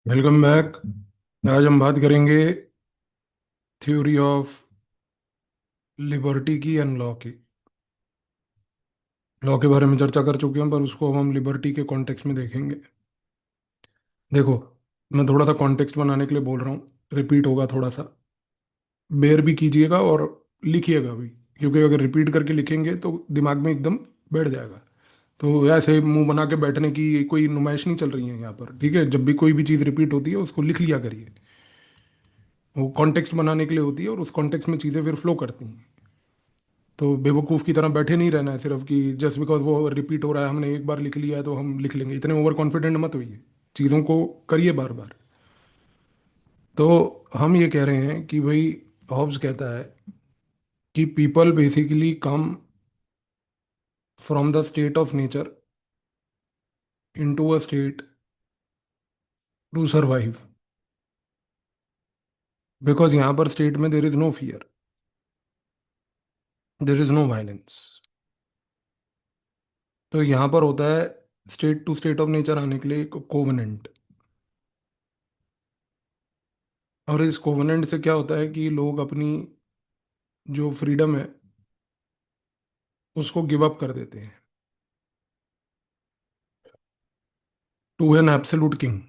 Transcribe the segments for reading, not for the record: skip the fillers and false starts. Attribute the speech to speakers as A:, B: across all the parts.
A: Welcome back. आज हम बात करेंगे थ्योरी ऑफ लिबर्टी की एंड लॉ की। लॉ के बारे में चर्चा कर चुके हैं पर उसको अब हम लिबर्टी के कॉन्टेक्स्ट में देखेंगे। देखो, मैं थोड़ा सा कॉन्टेक्स्ट बनाने के लिए बोल रहा हूँ, रिपीट होगा थोड़ा सा, बेयर भी कीजिएगा और लिखिएगा भी, क्योंकि अगर रिपीट करके लिखेंगे तो दिमाग में एकदम बैठ जाएगा। तो ऐसे मुंह बना के बैठने की कोई नुमाइश नहीं चल रही है यहाँ पर, ठीक है? जब भी कोई भी चीज़ रिपीट होती है उसको लिख लिया करिए। वो कॉन्टेक्स्ट बनाने के लिए होती है और उस कॉन्टेक्स्ट में चीज़ें फिर फ्लो करती हैं। तो बेवकूफ़ की तरह बैठे नहीं रहना है सिर्फ कि जस्ट बिकॉज वो रिपीट हो रहा है, हमने एक बार लिख लिया है तो हम लिख लेंगे। इतने ओवर कॉन्फिडेंट मत होइए, चीज़ों को करिए बार बार। तो हम ये कह रहे हैं कि भाई, हॉब्स कहता है कि people basically come from the state of nature into a state to survive, because यहाँ पर स्टेट में there is no fear, there is no violence. तो यहाँ पर होता है state to state of nature आने के लिए एक कोवेनेंट। और इस कोवेनेंट से क्या होता है कि लोग अपनी जो फ्रीडम है उसको गिव अप कर देते हैं टू एन एब्सोल्यूट किंग,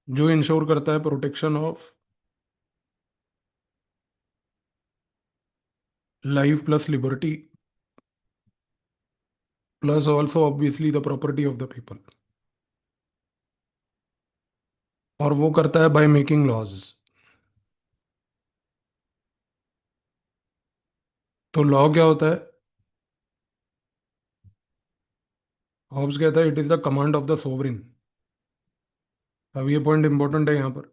A: जो इंश्योर करता है protection of life plus liberty plus also obviously the property of the people. और वो करता है बाय मेकिंग लॉज। तो लॉ क्या होता है? हॉब्स कहता है it is the command of the sovereign. अब ये पॉइंट इंपॉर्टेंट है यहाँ पर।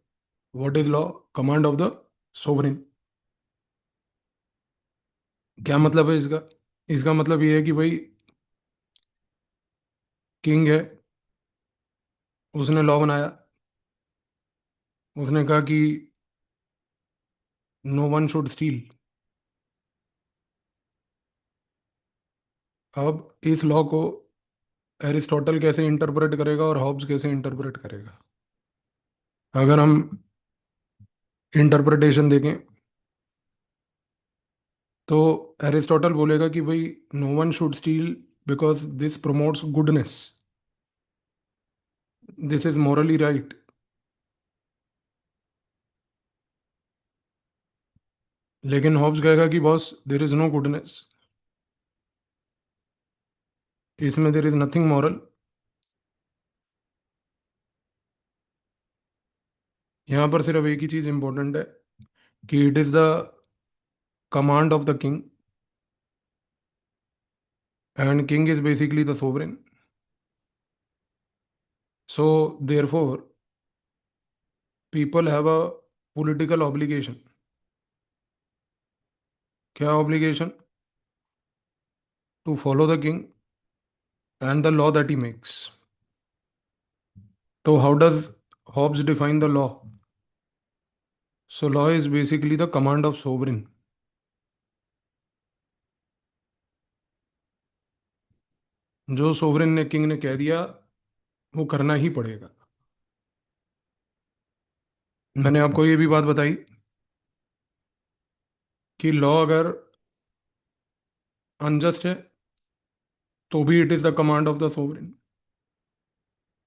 A: What is law? Command of the sovereign. क्या मतलब है इसका? इसका मतलब ये है कि भाई, किंग है, उसने लॉ बनाया, उसने कहा कि नो वन शुड स्टील। अब इस लॉ को एरिस्टोटल कैसे इंटरप्रेट करेगा और हॉब्स कैसे इंटरप्रेट करेगा? अगर हम इंटरप्रिटेशन देखें तो एरिस्टोटल बोलेगा कि भाई, no one should steal because this promotes goodness, this is morally right. लेकिन हॉब्स कहेगा कि boss, there is no goodness, इसमें देर इज नथिंग मॉरल। यहाँ पर सिर्फ एक ही चीज इंपॉर्टेंट है कि it is the command of the king, and king is basically the sovereign. So therefore people have a political obligation. क्या obligation? To follow the king and the law that he makes. तो how does Hobbes define the law? So law is basically the command of sovereign. जो sovereign ने, king ने कह दिया, वो करना ही पड़ेगा। मैंने आपको ये भी बात बताई कि लॉ अगर अनजस्ट है तो भी it is the command of the sovereign,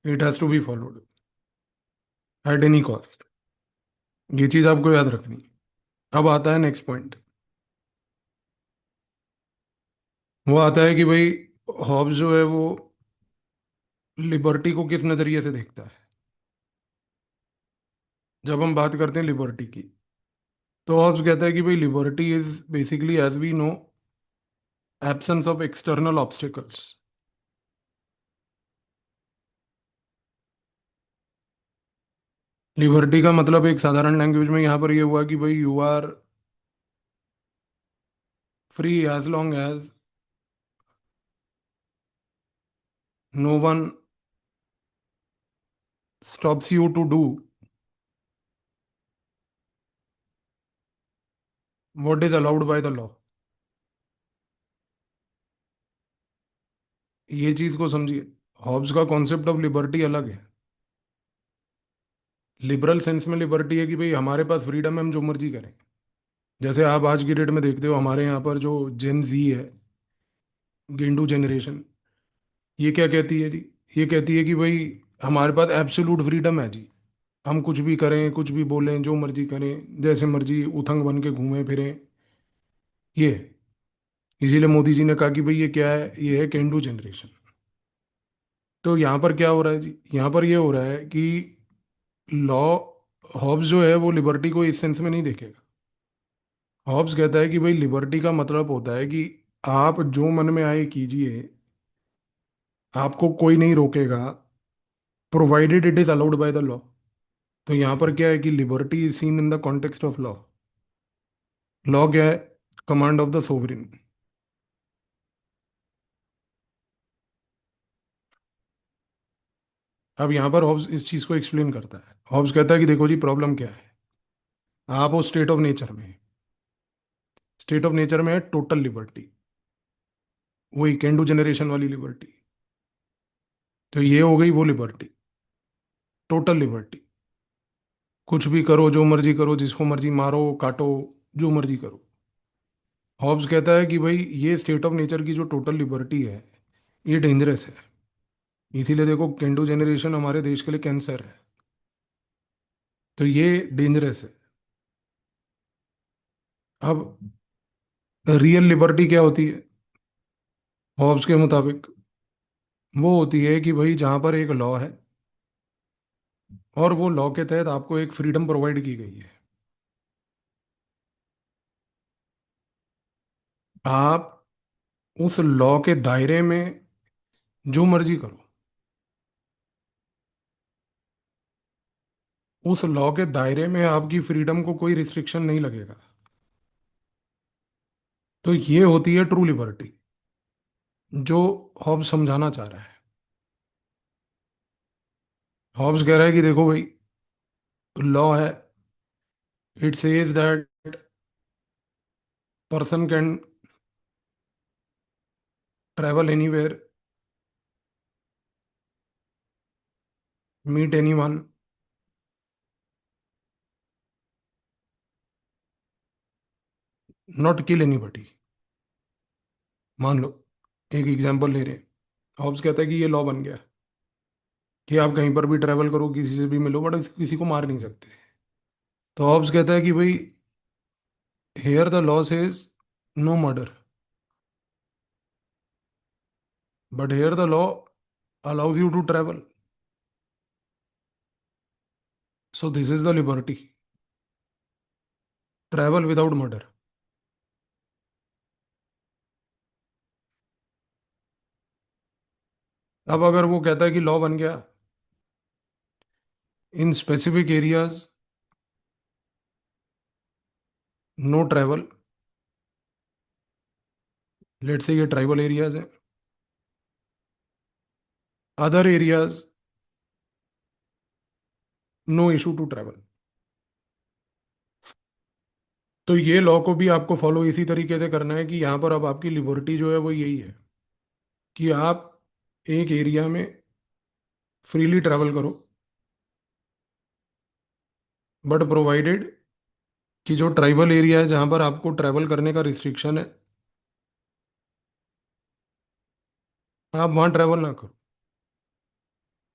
A: it has to be followed at any cost. ये चीज आपको याद रखनी है। अब आता है नेक्स्ट पॉइंट। वो आता है कि भाई, हॉब्स जो है वो लिबर्टी को किस नजरिए से देखता है। जब हम बात करते हैं लिबर्टी की, तो हॉब्स कहता है कि भाई, liberty is basically, as we know, absence of external obstacles. Liberty का मतलब एक साधारण लैंग्वेज में यहाँ पर ये हुआ कि भाई, you are free as long as no one stops you to do what is allowed by the law. ये चीज को समझिए। हॉब्स का कॉन्सेप्ट ऑफ लिबर्टी अलग है। लिबरल सेंस में लिबर्टी है कि भाई हमारे पास फ्रीडम है, हम जो मर्जी करें। जैसे आप आज की डेट में देखते हो हमारे यहाँ पर जो जेन जी है, गेंडू जनरेशन, ये क्या कहती है जी? ये कहती है कि भाई हमारे पास एब्सोल्यूट फ्रीडम है जी, हम कुछ भी करें, कुछ भी बोलें, जो मर्जी करें, जैसे मर्जी उथंग बन के घूमें फिरें। ये इसीलिए मोदी जी ने कहा कि भाई ये क्या है, ये है केंडू जनरेशन। तो यहाँ पर क्या हो रहा है जी? यहाँ पर ये हो रहा है कि लॉ, हॉब्स जो है वो लिबर्टी को इस सेंस में नहीं देखेगा। हॉब्स कहता है कि भाई लिबर्टी का मतलब होता है कि आप जो मन में आए कीजिए, आपको कोई नहीं रोकेगा, provided it is allowed by the law. तो यहाँ पर क्या है कि liberty is seen in the context of law. Law क्या है? Command of the sovereign. अब यहाँ पर हॉब्स इस चीज को एक्सप्लेन करता है। हॉब्स कहता है कि देखो जी, प्रॉब्लम क्या है, आप वो स्टेट ऑफ नेचर में है। स्टेट ऑफ नेचर में है टोटल लिबर्टी, वही कैंडू जनरेशन वाली लिबर्टी। तो ये हो गई वो लिबर्टी, टोटल लिबर्टी। कुछ भी करो, जो मर्जी करो, जिसको मर्जी मारो काटो, जो मर्जी करो। हॉब्स कहता है कि भाई ये स्टेट ऑफ नेचर की जो टोटल लिबर्टी है, ये डेंजरस है। इसीलिए देखो कैंडू जनरेशन हमारे देश के लिए कैंसर है। तो ये डेंजरस है। अब रियल लिबर्टी क्या होती है हॉब्स के मुताबिक? वो होती है कि भाई जहां पर एक लॉ है और वो लॉ के तहत आपको एक फ्रीडम प्रोवाइड की गई है, आप उस लॉ के दायरे में जो मर्जी करो। उस लॉ के दायरे में आपकी फ्रीडम को कोई रिस्ट्रिक्शन नहीं लगेगा। तो ये होती है ट्रू लिबर्टी, जो हॉब्स समझाना चाह रहा है। हॉब्स कह रहा है कि देखो भाई, लॉ है, it says that person can travel anywhere, meet anyone, not kill anybody. मान लो, एक एग्जांपल ले रहे हैं, हॉब्स कहता है कि ये लॉ बन गया कि आप कहीं पर भी ट्रेवल करो, किसी से भी मिलो, बट किसी को मार नहीं सकते। तो हॉब्स कहता है कि भाई here the law says no murder, but here the law allows you to travel, so this is the liberty, travel without murder. अब अगर वो कहता है कि लॉ बन गया in specific areas, no travel, let say ये ट्राइबल एरियाज हैं, other areas no issue to travel. तो ये लॉ को भी आपको फॉलो इसी तरीके से करना है कि यहाँ पर अब आपकी लिबर्टी जो है वो यही है कि आप एक एरिया में फ्रीली ट्रैवल करो, बट प्रोवाइडेड कि जो ट्राइबल एरिया है जहाँ पर आपको ट्रैवल करने का रिस्ट्रिक्शन है, आप वहाँ ट्रैवल ना करो।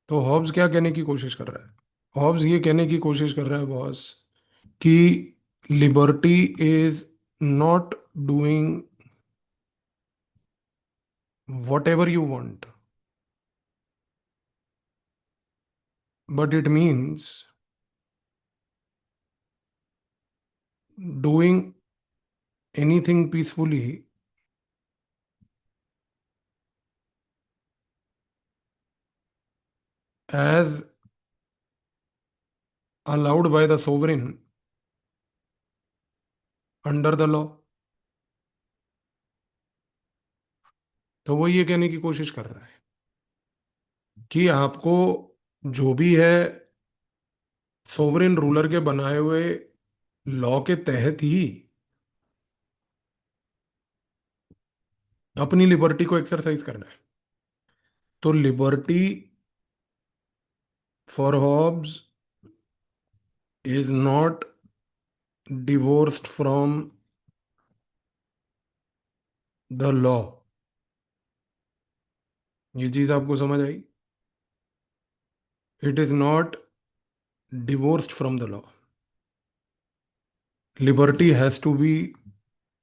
A: तो हॉब्स क्या कहने की कोशिश कर रहा है? हॉब्स ये कहने की कोशिश कर रहा है बॉस कि liberty is not doing what ever you want, but it means doing anything peacefully as allowed by the sovereign under the law. तो वो ये कहने की कोशिश कर रहा है कि आपको जो भी है सोवरेन रूलर के बनाए हुए लॉ के तहत ही अपनी लिबर्टी को एक्सरसाइज करना है। तो liberty for Hobbes is not divorced from the law. ये चीज आपको समझ आई? It is not divorced from the law. Liberty has to be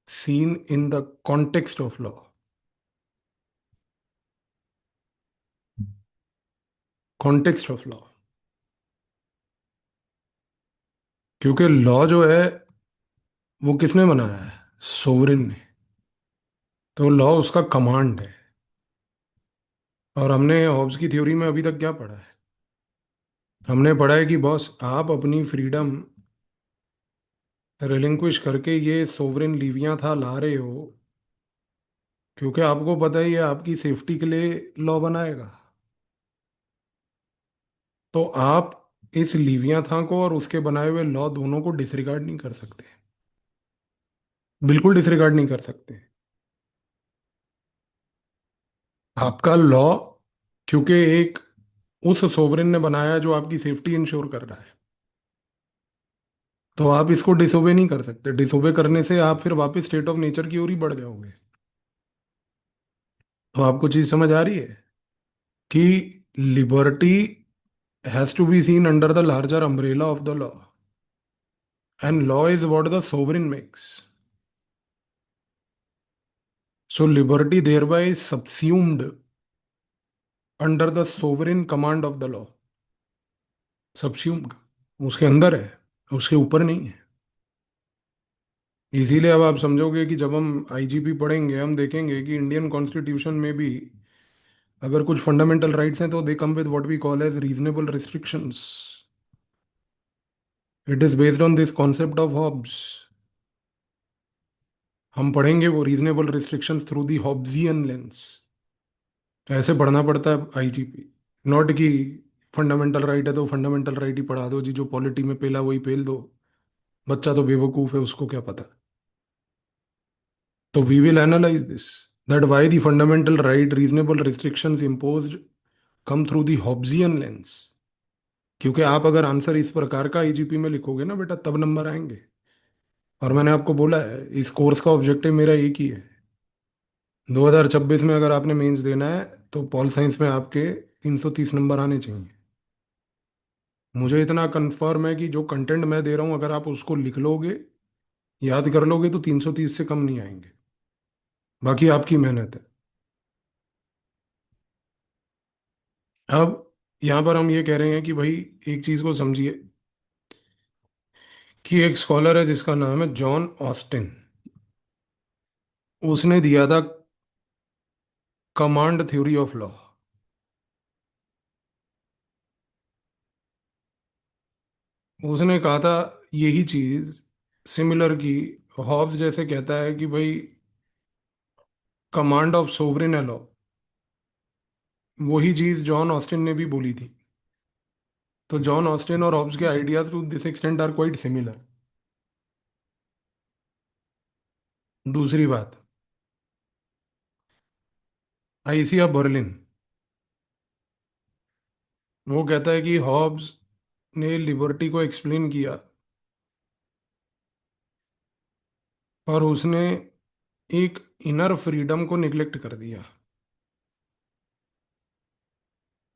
A: seen in the context of law। context of law। क्योंकि लॉ जो है वो किसने बनाया है? सोवरेन ने। तो लॉ उसका कमांड है। और हमने हॉब्स की थ्योरी में अभी तक क्या पढ़ा है? हमने पढ़ा है कि बॉस आप अपनी फ्रीडम रिलिंक्विश करके ये सोवरेन लिविया था ला रहे हो, क्योंकि आपको पता ही है आपकी सेफ्टी के लिए लॉ बनाएगा। तो आप इस लिविया था को और उसके बनाए हुए लॉ दोनों को डिसरिगार्ड नहीं कर सकते। बिल्कुल डिसरिगार्ड नहीं कर सकते। आपका लॉ क्योंकि एक उस सोवरेन ने बनाया जो आपकी सेफ्टी इंश्योर कर रहा है, तो आप इसको डिसोबे नहीं कर सकते। डिसोबे करने से आप फिर वापस स्टेट ऑफ नेचर की ओर ही बढ़ जाओगे। तो आपको चीज समझ आ रही है कि liberty has to be seen under the larger umbrella of the law, and law is what the sovereign makes. So liberty thereby subsumed under the sovereign command of the law. Subsumed, उसके अंदर है, उसके ऊपर नहीं है। इसीलिए अब आप समझोगे कि जब हम आईजीपी पढ़ेंगे हम देखेंगे कि इंडियन कॉन्स्टिट्यूशन में भी अगर कुछ फंडामेंटल राइट्स हैं तो they come with what we call as reasonable restrictions. It is based on this concept of Hobbes. हम पढ़ेंगे वो reasonable restrictions through the Hobbesian lens. ऐसे पढ़ना पड़ता है आईजीपी। नॉट कि फंडामेंटल राइट है तो फंडामेंटल राइट ही पढ़ा दो जी, जो पॉलिटी में पेला वही पेल दो। बच्चा तो बेवकूफ है, उसको क्या पता। तो we will analyse this, that why the fundamental right reasonable restrictions imposed come through the Hobbesian lens. क्योंकि आप अगर आंसर इस प्रकार का आईजीपी में लिखोगे ना बेटा तब नंबर आएंगे। और मैंने आपको बोला है इस कोर्स का ऑब्जेक्टिव मेरा एक ही है। 2026 में अगर आपने मेंस देना है तो पॉल साइंस में आपके 330 नंबर आने चाहिए। मुझे इतना कंफर्म है कि जो कंटेंट मैं दे रहा हूं अगर आप उसको लिख लोगे, याद कर लोगे, तो 330 से कम नहीं आएंगे। बाकी आपकी मेहनत है। अब यहां पर हम ये कह रहे हैं कि भाई एक चीज को समझिए कि एक स्कॉलर है जिसका नाम है जॉन ऑस्टिन। उसने दिया था कमांड थ्योरी ऑफ लॉ। उसने कहा था यही चीज सिमिलर की हॉब्स जैसे कहता है कि भाई कमांड ऑफ सोवरेन है लॉ, वही चीज जॉन ऑस्टिन ने भी बोली थी। तो जॉन ऑस्टिन और हॉब्स के ideas to this extent are quite similar. दूसरी बात, आइसिया बर्लिन वो कहता है कि हॉब्स ने लिबर्टी को एक्सप्लेन किया और उसने एक इनर फ्रीडम को निग्लेक्ट कर दिया।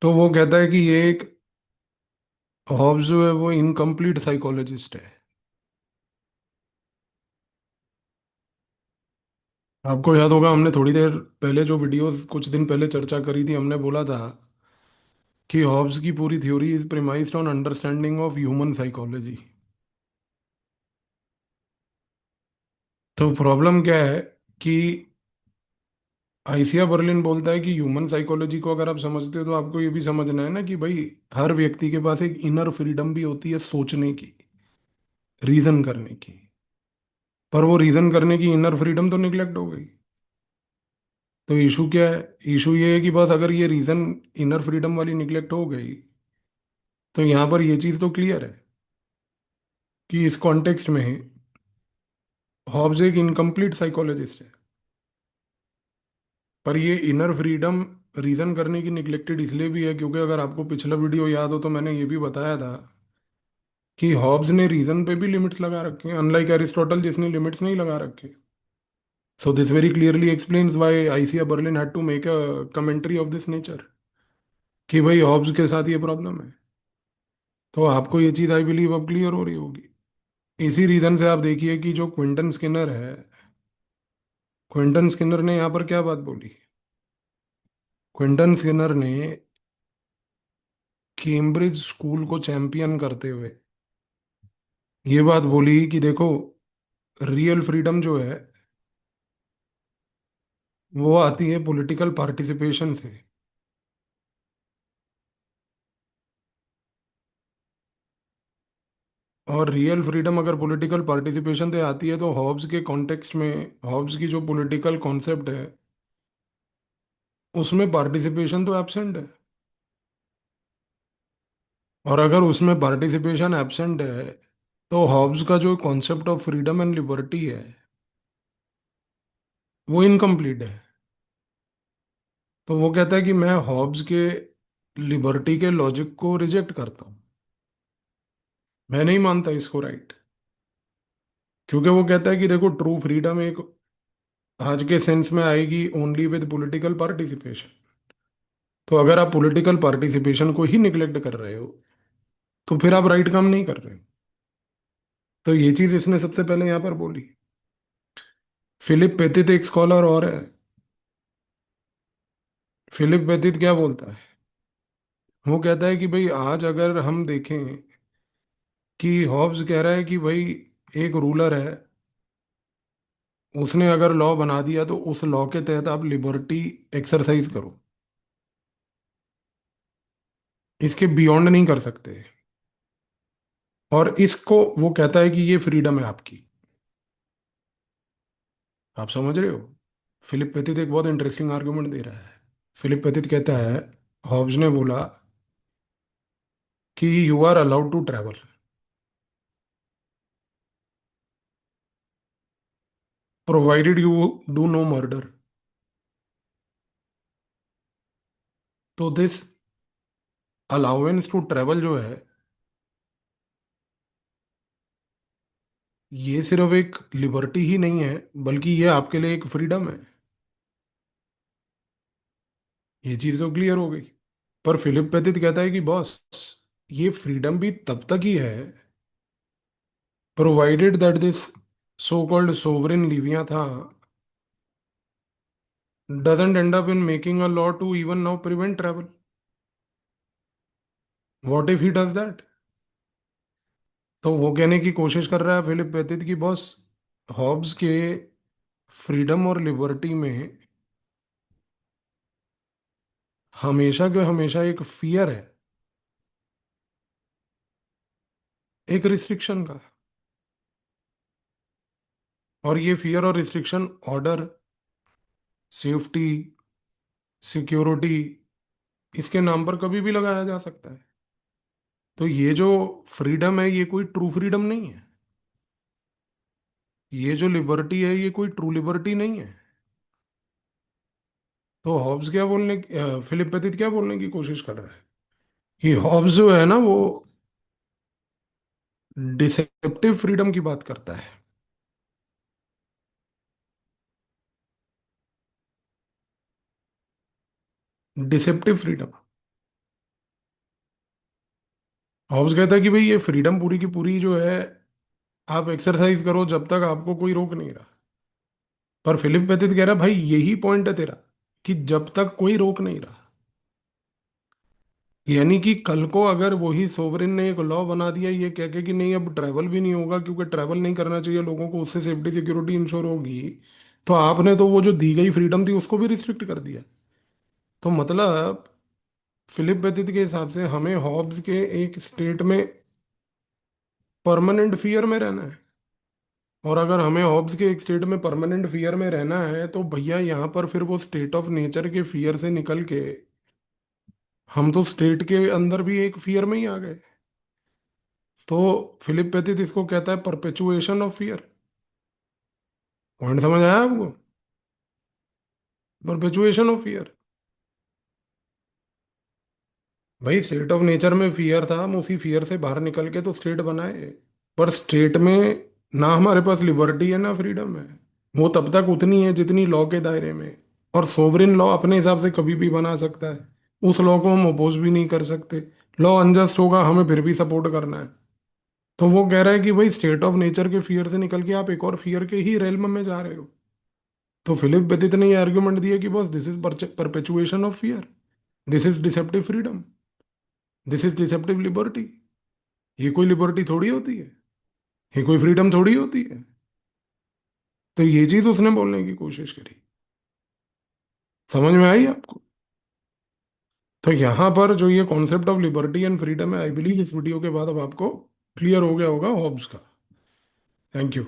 A: तो वो कहता है कि ये एक हॉब्स जो है वो इनकम्प्लीट साइकोलॉजिस्ट है। आपको याद होगा हमने थोड़ी देर पहले जो वीडियोस कुछ दिन पहले चर्चा करी थी, हमने बोला था कि हॉब्स की पूरी theory is premised on understanding of human psychology. तो प्रॉब्लम क्या है कि आइसिया बर्लिन बोलता है कि ह्यूमन साइकोलॉजी को अगर आप समझते हो तो आपको ये भी समझना है ना कि भाई हर व्यक्ति के पास एक इनर फ्रीडम भी होती है सोचने की, रीजन करने की। पर वो रीजन करने की इनर फ्रीडम तो निगलेक्ट हो गई। तो इशू क्या है? इशू ये है कि बस अगर ये रीजन इनर फ्रीडम वाली निगलेक्ट हो गई तो यहाँ पर ये चीज़ तो क्लियर है कि इस कॉन्टेक्स्ट में हॉब्स एक इनकम्प्लीट साइकोलॉजिस्ट है। पर ये इनर फ्रीडम रीजन करने की निग्लेक्टेड इसलिए भी है क्योंकि अगर आपको पिछला वीडियो याद हो तो मैंने ये भी बताया था कि हॉब्स ने रीजन पे भी लिमिट्स लगा रखे हैं, अनलाइक एरिस्टोटल जिसने लिमिट्स नहीं लगा रखे। So this very clearly explains why Isaiah Berlin had to make a commentary of this nature कि भाई हॉब्स के साथ ये प्रॉब्लम है। तो आपको ये चीज़ आई बिलीव अब क्लियर हो रही होगी। इसी रीजन से आप देखिए कि जो क्विंटन स्किनर है, क्विंटन स्किनर ने यहाँ पर क्या बात बोली। क्विंटन स्किनर ने कैम्ब्रिज स्कूल को चैंपियन करते हुए ये बात बोली कि देखो, रियल फ्रीडम जो है वो आती है पॉलिटिकल पार्टिसिपेशन से। और रियल फ्रीडम अगर पॉलिटिकल पार्टिसिपेशन से आती है तो हॉब्स के कॉन्टेक्स्ट में, हॉब्स की जो पॉलिटिकल कॉन्सेप्ट है उसमें पार्टिसिपेशन तो एब्सेंट है। और अगर उसमें पार्टिसिपेशन एब्सेंट है तो हॉब्स का जो concept of freedom and liberty है वो इनकम्प्लीट है। तो वो कहता है कि मैं हॉब्स के लिबर्टी के लॉजिक को रिजेक्ट करता हूँ, मैं नहीं मानता इसको राइट। क्योंकि वो कहता है कि देखो, ट्रू फ्रीडम एक आज के सेंस में आएगी ओनली विद पॉलिटिकल पार्टिसिपेशन। तो अगर आप पॉलिटिकल पार्टिसिपेशन को ही निग्लेक्ट कर रहे हो तो फिर आप राइट काम नहीं कर रहे हो। तो ये चीज इसने सबसे पहले यहां पर बोली। फिलिप पेथित एक स्कॉलर और है। फिलिप पेथित क्या बोलता है, वो कहता है कि भाई आज अगर हम देखें कि हॉब्स कह रहा है कि भाई एक रूलर है, उसने अगर लॉ बना दिया तो उस लॉ के तहत आप लिबर्टी एक्सरसाइज करो, इसके बियॉन्ड नहीं कर सकते। और इसको वो कहता है कि ये फ्रीडम है आपकी। आप समझ रहे हो। फिलिप पेथित एक बहुत इंटरेस्टिंग आर्गुमेंट दे रहा है। फिलिप पेथित कहता है, हॉब्स ने बोला कि you are allowed to travel provided you do no murder. तो दिस अलाउंस टू ट्रैवल जो है ये सिर्फ एक लिबर्टी ही नहीं है, बल्कि ये आपके लिए एक फ्रीडम है। ये चीज तो क्लियर हो गई। पर फिलिप पेथित कहता है कि बॉस, ये फ्रीडम भी तब तक ही है provided that this so called sovereign Livia था doesn't end up in making a law to even now prevent travel. What if he does that? तो वो कहने की कोशिश कर रहा है फिलिप पेथित की बॉस, हॉब्स के फ्रीडम और लिबर्टी में हमेशा के हमेशा एक फियर है, एक रिस्ट्रिक्शन का। और ये फियर और रिस्ट्रिक्शन ऑर्डर, सेफ्टी, सिक्योरिटी, इसके नाम पर कभी भी लगाया जा सकता है। तो ये जो फ्रीडम है ये कोई ट्रू फ्रीडम नहीं है। ये जो लिबर्टी है ये कोई ट्रू लिबर्टी नहीं है। तो हॉब्स क्या बोलने फिलिप पेथित क्या बोलने की कोशिश कर रहा है कि हॉब्स जो है ना वो डिसेप्टिव फ्रीडम की बात करता है। Deceptive freedom. हॉब्स कहता है कि भाई ये फ्रीडम पूरी की पूरी जो है आप एक्सरसाइज करो जब तक आपको कोई रोक नहीं रहा। पर फिलिप पेथित कह रहा है भाई यही पॉइंट है तेरा, कि जब तक कोई रोक नहीं रहा। यानी कि कल को अगर वही सोवरेन ने एक लॉ बना दिया ये कह के कि नहीं अब ट्रैवल भी नहीं होगा क्योंकि ट्रैवल नहीं करना चाहिए लोगों को, उससे सेफ्टी सिक्योरिटी इंश्योर होगी, तो आपने तो वो जो दी गई फ्रीडम थी उसको भी रिस्ट्रिक्ट कर दिया। तो मतलब फिलिप बेथित के हिसाब से हमें हॉब्स के एक स्टेट में परमानेंट फियर में रहना है। और अगर हमें हॉब्स के एक स्टेट में परमानेंट फियर में रहना है तो भैया यहाँ पर फिर वो स्टेट ऑफ नेचर के फियर से निकल के हम तो स्टेट के अंदर भी एक फियर में ही आ गए। तो फिलिप पेथित इसको कहता है परपेचुएशन ऑफ फियर। पॉइंट समझ आया आपको। Perpetuation of fear. भाई स्टेट ऑफ नेचर में फियर था, हम उसी फियर से बाहर निकल के तो स्टेट बनाए। पर स्टेट में ना हमारे पास लिबर्टी है ना फ्रीडम है। वो तब तक उतनी है जितनी लॉ के दायरे में। और सोवरिन लॉ अपने हिसाब से कभी भी बना सकता है। उस लॉ को हम अपोज भी नहीं कर सकते। लॉ अनजस्ट होगा, हमें फिर भी सपोर्ट करना है। तो वो कह रहा है कि भाई स्टेट ऑफ नेचर के फियर से निकल के आप एक और फियर के ही रेलम में जा रहे हो। तो फिलिप बेदित ने ये आर्ग्यूमेंट दिया कि बस this is perpetuation of fear, this is deceptive freedom, this is deceptive liberty. ये कोई लिबर्टी थोड़ी होती है, ये कोई फ्रीडम थोड़ी होती है। तो ये चीज उसने बोलने की कोशिश करी। समझ में आई आपको? तो यहाँ पर जो ये concept of liberty and freedom है, आई बिलीव इस वीडियो के बाद अब आपको क्लियर हो गया होगा हॉब्स का। Thank you.